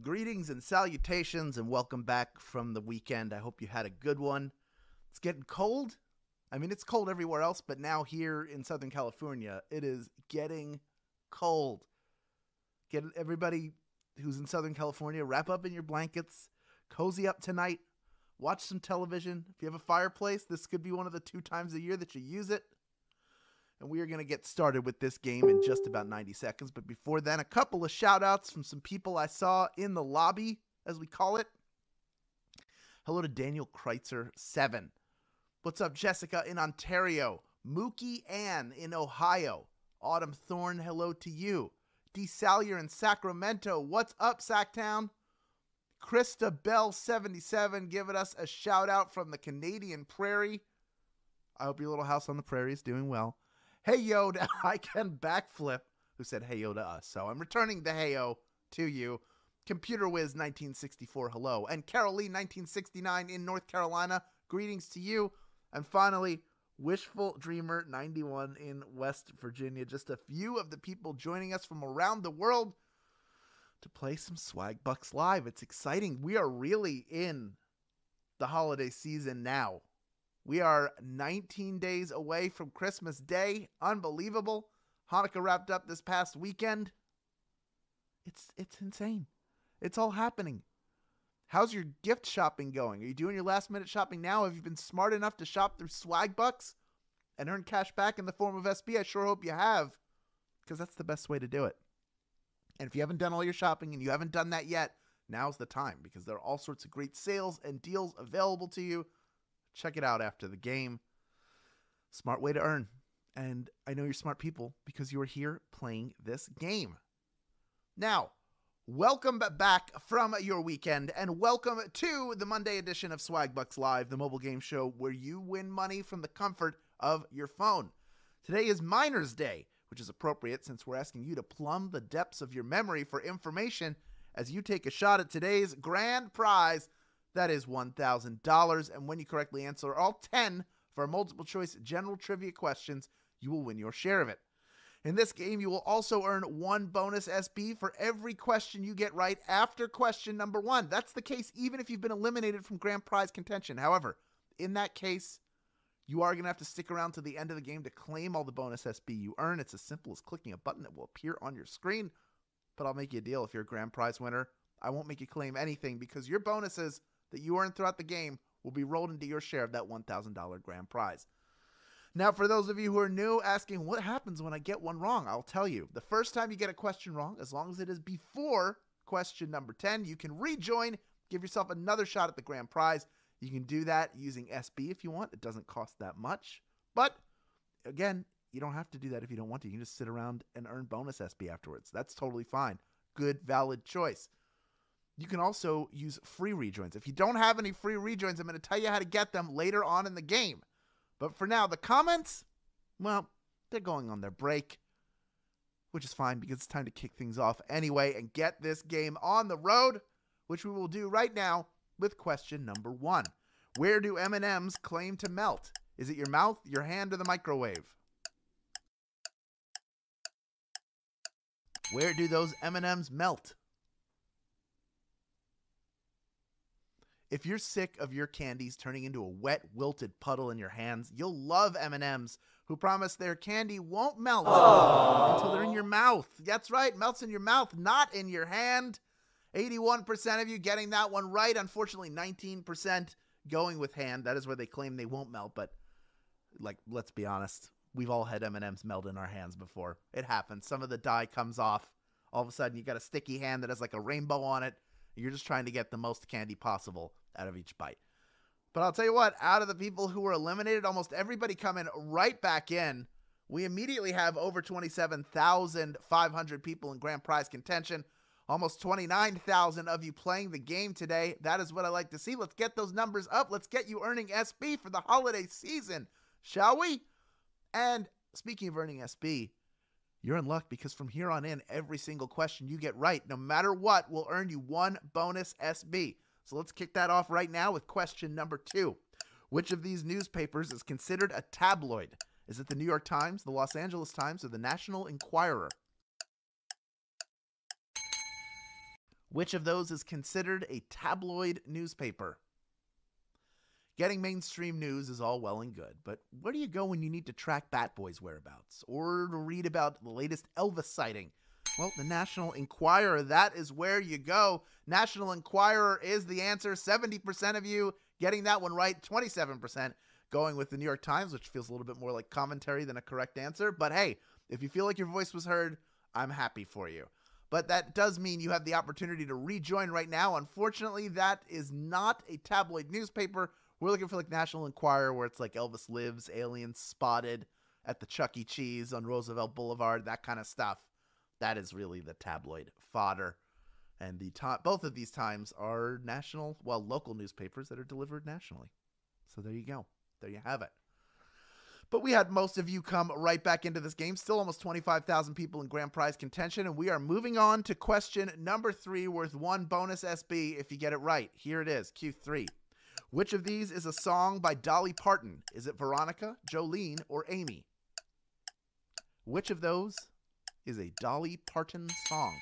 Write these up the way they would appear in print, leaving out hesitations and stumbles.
Greetings and salutations and welcome back from the weekend. I hope you had a good one. It's getting cold. I mean, it's cold everywhere else, but now here in Southern California, it is getting cold. Get everybody who's in Southern California, wrap up in your blankets, cozy up tonight, watch some television. If you have a fireplace, this could be one of the 2 times a year that you use it. And we are going to get started with this game in just about 90 seconds. But before then, a couple of shout outs from some people I saw in the lobby, as we call it. Hello to Daniel Kreitzer 7. What's up, Jessica in Ontario? Mookie Ann in Ohio. Autumn Thorne, hello to you. D. Salyer in Sacramento. What's up, Sacktown? Krista Bell 77 giving us a shout out from the Canadian Prairie. I hope your little house on the prairie is doing well. Hey yo to I Can Backflip, who said hey yo to us. So I'm returning the hey yo to you. Computer Wiz 1964, hello. And Carol Lee 1969 in North Carolina, greetings to you. And finally, Wishful Dreamer 91 in West Virginia. Just a few of the people joining us from around the world to play some Swagbucks Live. It's exciting. We are really in the holiday season now. We are 19 days away from Christmas Day. Unbelievable. Hanukkah wrapped up this past weekend. It's insane. It's all happening. How's your gift shopping going? Are you doing your last minute shopping now? Have you been smart enough to shop through Swagbucks and earn cash back in the form of SB? I sure hope you have, because that's the best way to do it. And if you haven't done all your shopping and you haven't done that yet, now's the time, because there are all sorts of great sales and deals available to you. Check it out after the game. Smart way to earn. And I know you're smart people because you are here playing this game. Now, welcome back from your weekend and welcome to the Monday edition of Swagbucks Live, the mobile game show where you win money from the comfort of your phone. Today is Miner's Day, which is appropriate since we're asking you to plumb the depths of your memory for information as you take a shot at today's grand prize. That is $1,000, and when you correctly answer all 10 for multiple choice general trivia questions, you will win your share of it. In this game, you will also earn 1 bonus SB for every question you get right after question number 1. That's the case even if you've been eliminated from grand prize contention. However, in that case, you are going to have to stick around to the end of the game to claim all the bonus SB you earn. It's as simple as clicking a button that will appear on your screen. But I'll make you a deal. If you're a grand prize winner, I won't make you claim anything because your bonuses that you earn throughout the game will be rolled into your share of that $1,000 grand prize. Now, for those of you who are new, asking what happens when I get one wrong, I'll tell you. The first time you get a question wrong, as long as it is before question number 10, you can rejoin, give yourself another shot at the grand prize. You can do that using SB if you want. It doesn't cost that much. But, again, you don't have to do that if you don't want to. You can just sit around and earn bonus SB afterwards. That's totally fine. Good, valid choice. You can also use free rejoins. If you don't have any free rejoins, I'm going to tell you how to get them later on in the game. But for now, the comments, well, they're going on their break, which is fine because it's time to kick things off anyway and get this game on the road, which we will do right now with question number 1. Where do M&Ms claim to melt? Is it your mouth, your hand, or the microwave? Where do those M&Ms melt? If you're sick of your candies turning into a wet, wilted puddle in your hands, you'll love M&Ms, who promise their candy won't melt until they're in your mouth. That's right, melts in your mouth, not in your hand. 81% of you getting that one right. Unfortunately, 19% going with hand. That is where they claim they won't melt, but let's be honest. We've all had M&Ms melt in our hands before. It happens. Some of the dye comes off. All of a sudden, you got a sticky hand that has like a rainbow on it. You're just trying to get the most candy possible out of each bite. But I'll tell you what, out of the people who were eliminated, almost everybody coming right back in. We immediately have over 27,500 people in grand prize contention. Almost 29,000 of you playing the game today. That is what I like to see. Let's get those numbers up. Let's get you earning SB for the holiday season, shall we? And speaking of earning SB, you're in luck because from here on in, every single question you get right, no matter what, will earn you 1 bonus SB. So let's kick that off right now with question number 2. Which of these newspapers is considered a tabloid? Is it the New York Times, the Los Angeles Times, or the National Enquirer? Which of those is considered a tabloid newspaper? Getting mainstream news is all well and good, but where do you go when you need to track Bat Boy's whereabouts or to read about the latest Elvis sighting? Well, the National Enquirer, that is where you go. National Enquirer is the answer. 70% of you getting that one right, 27% going with the New York Times, which feels a little bit more like commentary than a correct answer. But hey, if you feel like your voice was heard, I'm happy for you. But that does mean you have the opportunity to rejoin right now. Unfortunately, that is not a tabloid newspaper. We're looking for like National Enquirer, where it's like Elvis lives, aliens spotted at the Chuck E. Cheese on Roosevelt Boulevard, that kind of stuff. That is really the tabloid fodder. And both of these times are national, well, local newspapers that are delivered nationally. So there you go. There you have it. But we had most of you come right back into this game. Still almost 25,000 people in grand prize contention. And we are moving on to question number 3, worth 1 bonus SB if you get it right. Here it is, Q3. Which of these is a song by Dolly Parton? Is it Veronica, Jolene, or Amy? Which of those is a Dolly Parton song?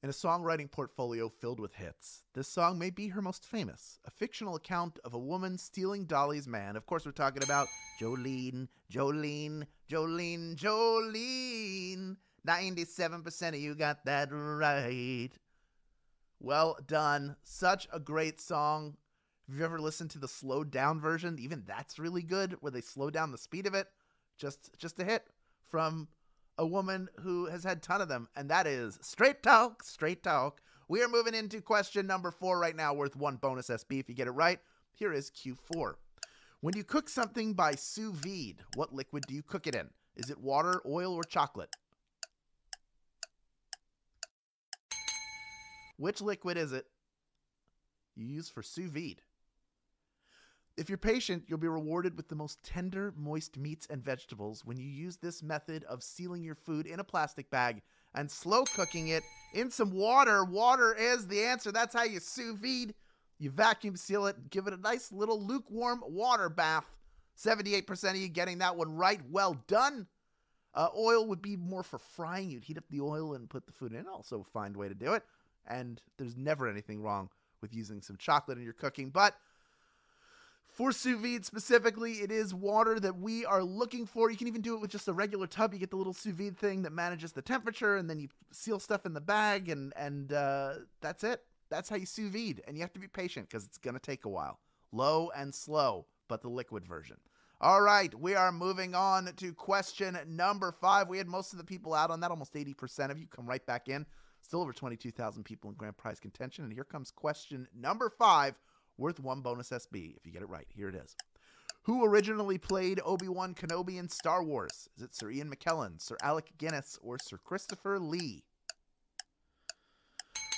In a songwriting portfolio filled with hits, this song may be her most famous, a fictional account of a woman stealing Dolly's man. Of course, we're talking about Jolene, Jolene, Jolene, Jolene. 97% of you got that right. Well done. Such a great song. Have you ever listened to the slowed down version? Even that's really good, where they slow down the speed of it. Just a hit from a woman who has had a ton of them, and that is Straight Talk, Straight Talk. We are moving into question number 4 right now, worth 1 bonus SB if you get it right. Here is Q4. When you cook something by sous vide, what liquid do you cook it in? Is it water, oil, or chocolate? Which liquid is it you use for sous vide? If you're patient, you'll be rewarded with the most tender, moist meats and vegetables when you use this method of sealing your food in a plastic bag and slow cooking it in some water. Water is the answer. That's how you sous vide. You vacuum seal it, give it a nice little lukewarm water bath. 78% of you getting that one right. Well done. Oil would be more for frying. You'd heat up the oil and put the food in. Also a fine way to do it. And there's never anything wrong with using some chocolate in your cooking. But for sous vide specifically, it is water that we are looking for. You can even do it with just a regular tub. You get the little sous vide thing that manages the temperature, and then you seal stuff in the bag, and that's it. That's how you sous vide. And you have to be patient because it's going to take a while. Low and slow, but the liquid version. All right, we are moving on to question number 5. We had most of the people out on that. Almost 80% of you come right back in. Still over 22,000 people in grand prize contention. And here comes question number 5, worth 1 bonus SB if you get it right. Here it is. Who originally played Obi-Wan Kenobi in Star Wars? Is it Sir Ian McKellen, Sir Alec Guinness, or Sir Christopher Lee?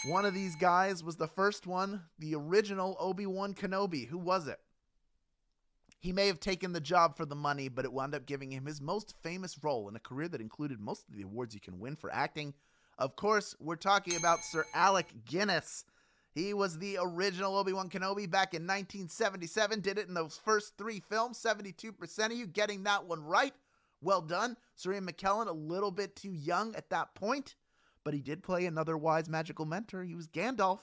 One of these guys was the first one, the original Obi-Wan Kenobi. Who was it? He may have taken the job for the money, but it wound up giving him his most famous role in a career that included most of the awards you can win for acting. Of course, we're talking about Sir Alec Guinness. He was the original Obi-Wan Kenobi back in 1977. Did it in those first 3 films. 72% of you getting that one right. Well done. Sir Ian McKellen, a little bit too young at that point, but he did play another wise magical mentor. He was Gandalf.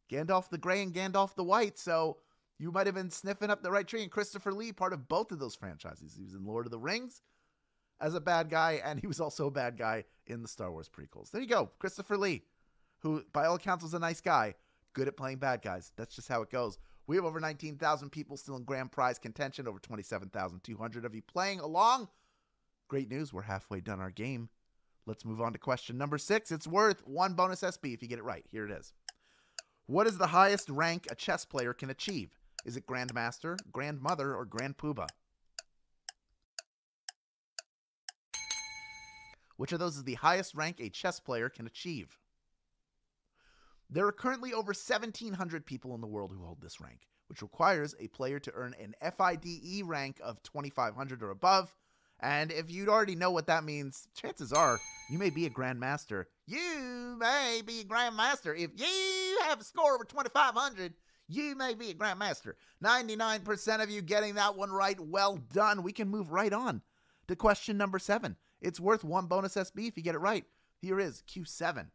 Gandalf the Grey and Gandalf the White. So you might have been sniffing up the right tree. And Christopher Lee, part of both of those franchises. He was in Lord of the Rings as a bad guy, and he was also a bad guy in the Star Wars prequels. There you go. Christopher Lee, who by all accounts was a nice guy, good at playing bad guys. That's just how it goes. We have over 19,000 people still in grand prize contention, over 27,200 of you playing along. Great news. We're halfway done our game. Let's move on to question number 6. It's worth 1 bonus SB if you get it right. Here it is. What is the highest rank a chess player can achieve? Is it Grandmaster, Grandmother, or Grand Poobah? Which of those is the highest rank a chess player can achieve? There are currently over 1,700 people in the world who hold this rank, which requires a player to earn an FIDE rank of 2,500 or above. And if you already know what that means, chances are you may be a Grandmaster. You may be a Grandmaster. If you have a score over 2,500, you may be a Grandmaster. 99% of you getting that one right. Well done. We can move right on to question number 7. It's worth 1 bonus SB if you get it right. Here is Q7.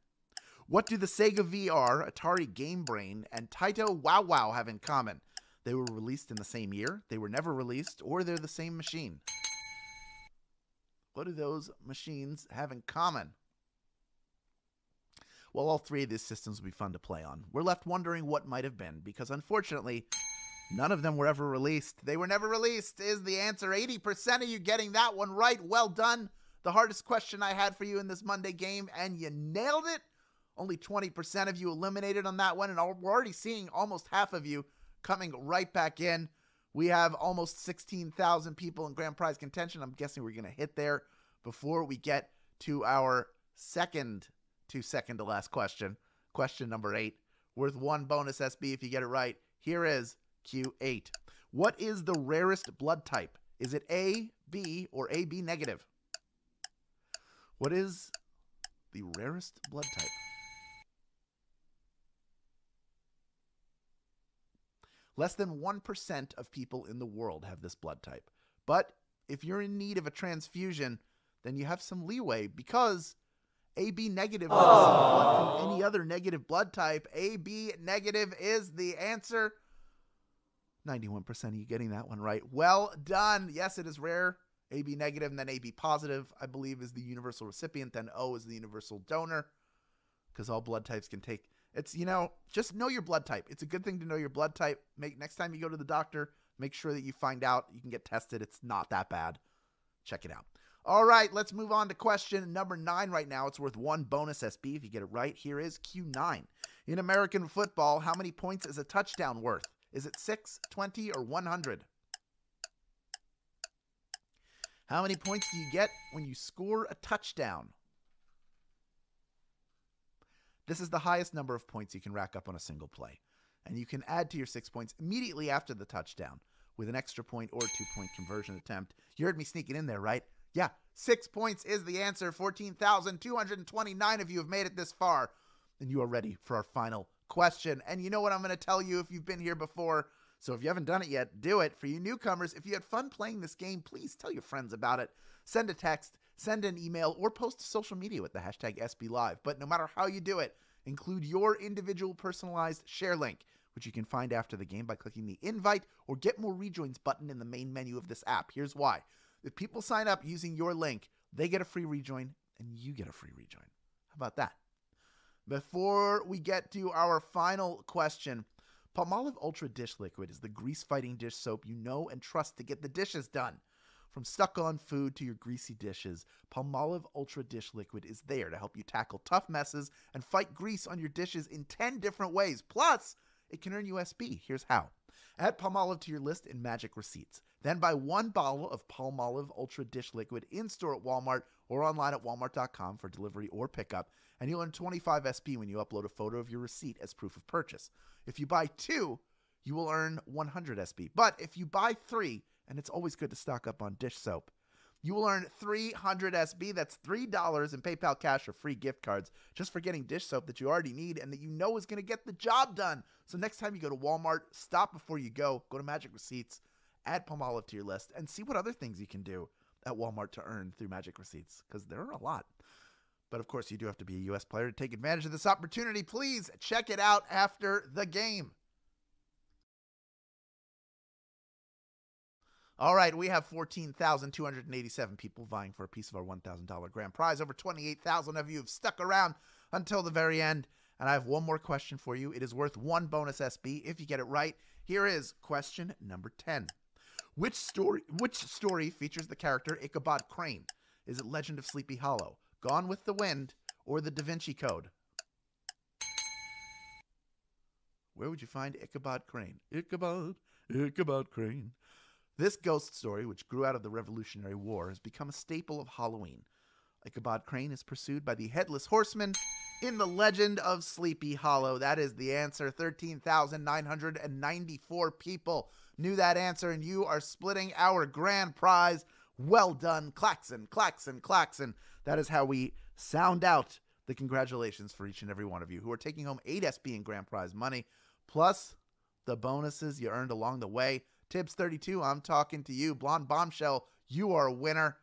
What do the Sega VR, Atari Game Brain, and Taito Wow Wow have in common? They were released in the same year, they were never released, or they're the same machine. What do those machines have in common? Well, all 3 of these systems will be fun to play on. We're left wondering what might have been, because unfortunately, none of them were ever released. They were never released is the answer. 80% of you getting that one right. Well done. The hardest question I had for you in this Monday game, and you nailed it. Only 20% of you eliminated on that one, and we're already seeing almost half of you coming right back in. We have almost 16,000 people in grand prize contention. I'm guessing we're going to hit there before we get to our second to last question. Question number 8, worth 1 bonus SB if you get it right. Here is Q8. What is the rarest blood type? Is it A, B, or AB negative? What is the rarest blood type? Less than 1% of people in the world have this blood type. But if you're in need of a transfusion, then you have some leeway because AB negative is blood from any other negative blood type. AB negative is the answer. 91% of you getting that one right. Well done. Yes, it is rare. AB negative and then AB positive, I believe, is the universal recipient. Then O is the universal donor because all blood types can take. It's, just know your blood type. It's a good thing to know your blood type. Next time you go to the doctor, make sure that you find out. You can get tested. It's not that bad. Check it out. All right, let's move on to question number 9 right now. It's worth 1 bonus SB if you get it right. Here is Q9. In American football, how many points is a touchdown worth? Is it 6, 20, or 100? How many points do you get when you score a touchdown? This is the highest number of points you can rack up on a single play. And you can add to your 6 points immediately after the touchdown with an extra point or a 2-point conversion attempt. You heard me sneaking in there, right? Yeah, 6 points is the answer. 14,229 of you have made it this far. And you are ready for our final question. And you know what I'm going to tell you if you've been here before. So if you haven't done it yet, do it. For you newcomers, if you had fun playing this game, please tell your friends about it. Send a text, send an email, or post to social media with the hashtag SBLive. But no matter how you do it, include your individual personalized share link, which you can find after the game by clicking the invite or get more rejoins button in the main menu of this app. Here's why. If people sign up using your link, they get a free rejoin and you get a free rejoin. How about that? Before we get to our final question, Palmolive Ultra Dish Liquid is the grease-fighting dish soap you know and trust to get the dishes done. From stuck-on food to your greasy dishes, Palmolive Ultra Dish Liquid is there to help you tackle tough messes and fight grease on your dishes in 10 different ways. Plus, it can earn USB. Here's how. Add Palmolive to your list in Magic Receipts. Then buy 1 bottle of Palmolive Ultra Dish Liquid in-store at Walmart or online at walmart.com for delivery or pickup, and you'll earn 25 SP when you upload a photo of your receipt as proof of purchase. If you buy 2, you will earn 100 SP. But if you buy 3, and it's always good to stock up on dish soap, you will earn 300 SB. That's $3 in PayPal cash or free gift cards just for getting dish soap that you already need and that you know is going to get the job done. So next time you go to Walmart, stop before you go to Magic Receipts, add Palmolive to your list, and see what other things you can do at Walmart to earn through Magic Receipts, because there are a lot. But of course, you do have to be a U.S. player to take advantage of this opportunity. Please check it out after the game. All right, we have 14,287 people vying for a piece of our $1,000 grand prize. Over 28,000 of you have stuck around until the very end. And I have one more question for you. It is worth 1 bonus SB if you get it right. Here is question number 10. Which story features the character Ichabod Crane? Is it Legend of Sleepy Hollow, Gone with the Wind, or The Da Vinci Code? Where would you find Ichabod Crane? Ichabod Crane. This ghost story, which grew out of the Revolutionary War, has become a staple of Halloween. Ichabod Crane is pursued by the Headless Horseman in the Legend of Sleepy Hollow. That is the answer. 13,994 people knew that answer, and you are splitting our grand prize. Well done. Klaxon, klaxon, klaxon. That is how we sound out the congratulations for each and every one of you who are taking home 8 SB in grand prize money, plus the bonuses you earned along the way. Tibbs32, I'm talking to you. Blonde Bombshell, you are a winner.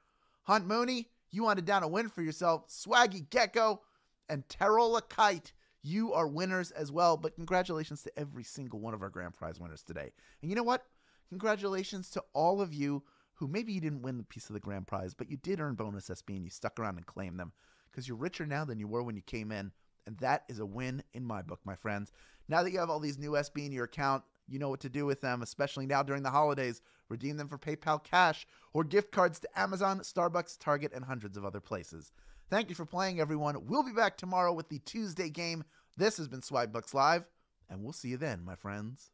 Hunt Mooney, you wanted down a win for yourself, Swaggy Gecko and Tarola Kite. You are winners as well, but congratulations to every single one of our grand prize winners today. And you know what? Congratulations to all of you who maybe you didn't win the piece of the grand prize, but you did earn bonus SB and you stuck around and claimed them because you're richer now than you were when you came in. And that is a win in my book, my friends. Now that you have all these new SB in your account, you know what to do with them, especially now during the holidays. Redeem them for PayPal Cash or gift cards to Amazon, Starbucks, Target, and hundreds of other places. Thank you for playing, everyone. We'll be back tomorrow with the Tuesday game. This has been Swagbucks Live, and we'll see you then, my friends.